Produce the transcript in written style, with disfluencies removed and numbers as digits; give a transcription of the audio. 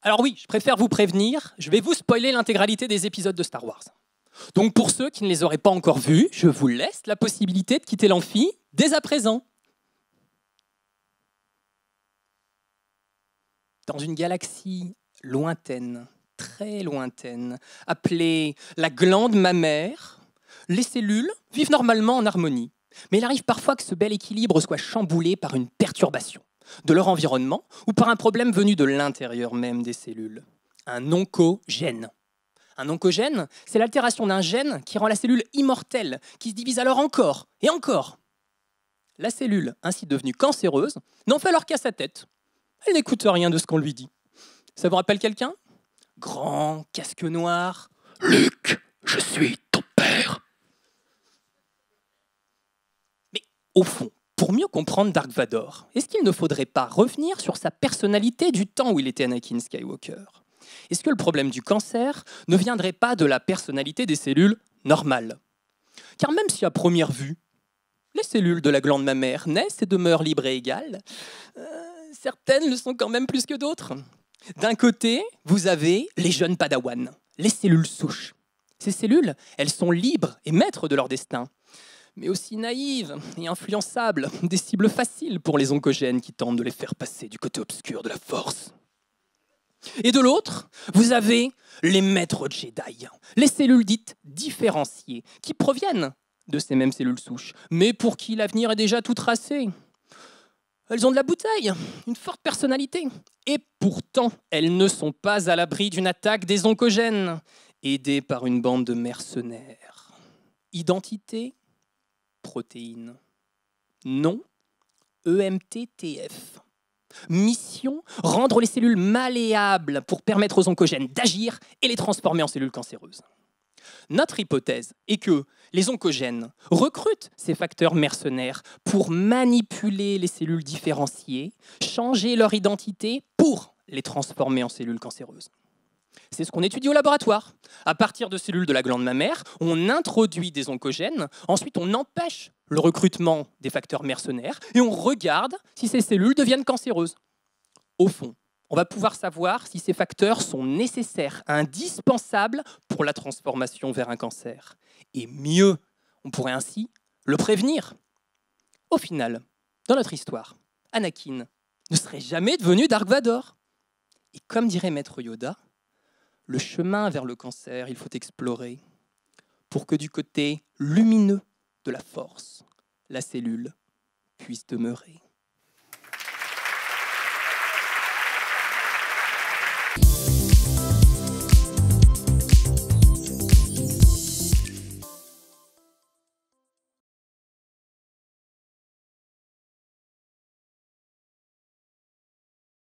Alors oui, je préfère vous prévenir, je vais vous spoiler l'intégralité des épisodes de Star Wars. Donc pour ceux qui ne les auraient pas encore vus, je vous laisse la possibilité de quitter l'amphi dès à présent. Dans une galaxie lointaine, très lointaine, appelée la glande mammaire, les cellules vivent normalement en harmonie. Mais il arrive parfois que ce bel équilibre soit chamboulé par une perturbation de leur environnement ou par un problème venu de l'intérieur même des cellules. Un oncogène. Un oncogène, c'est l'altération d'un gène qui rend la cellule immortelle, qui se divise alors encore et encore. La cellule, ainsi devenue cancéreuse, n'en fait alors qu'à sa tête. Elle n'écoute rien de ce qu'on lui dit. Ça vous rappelle quelqu'un? Grand, casque noir. Luke, je suis ton père. Mais au fond, pour mieux comprendre Dark Vador, est-ce qu'il ne faudrait pas revenir sur sa personnalité du temps où il était Anakin Skywalker? Est-ce que le problème du cancer ne viendrait pas de la personnalité des cellules normales? Car même si à première vue, les cellules de la glande mammaire naissent et demeurent libres et égales, certaines le sont quand même plus que d'autres. D'un côté, vous avez les jeunes padawans, les cellules souches. Ces cellules, elles sont libres et maîtres de leur destin, mais aussi naïves et influençables, des cibles faciles pour les oncogènes qui tentent de les faire passer du côté obscur de la force. Et de l'autre, vous avez les maîtres Jedi, les cellules dites différenciées, qui proviennent de ces mêmes cellules souches, mais pour qui l'avenir est déjà tout tracé. Elles ont de la bouteille, une forte personnalité, et pourtant, elles ne sont pas à l'abri d'une attaque des oncogènes, aidées par une bande de mercenaires. Identité, protéines. Nom, EMTTF. Mission, rendre les cellules malléables pour permettre aux oncogènes d'agir et les transformer en cellules cancéreuses. Notre hypothèse est que les oncogènes recrutent ces facteurs mercenaires pour manipuler les cellules différenciées, changer leur identité pour les transformer en cellules cancéreuses. C'est ce qu'on étudie au laboratoire. À partir de cellules de la glande mammaire, on introduit des oncogènes, ensuite on empêche le recrutement des facteurs mercenaires et on regarde si ces cellules deviennent cancéreuses. Au fond, on va pouvoir savoir si ces facteurs sont nécessaires, indispensables pour la transformation vers un cancer. Et mieux, on pourrait ainsi le prévenir. Au final, dans notre histoire, Anakin ne serait jamais devenu Dark Vador. Et comme dirait Maître Yoda, le chemin vers le cancer, il faut explorer pour que du côté lumineux de la force, la cellule puisse demeurer.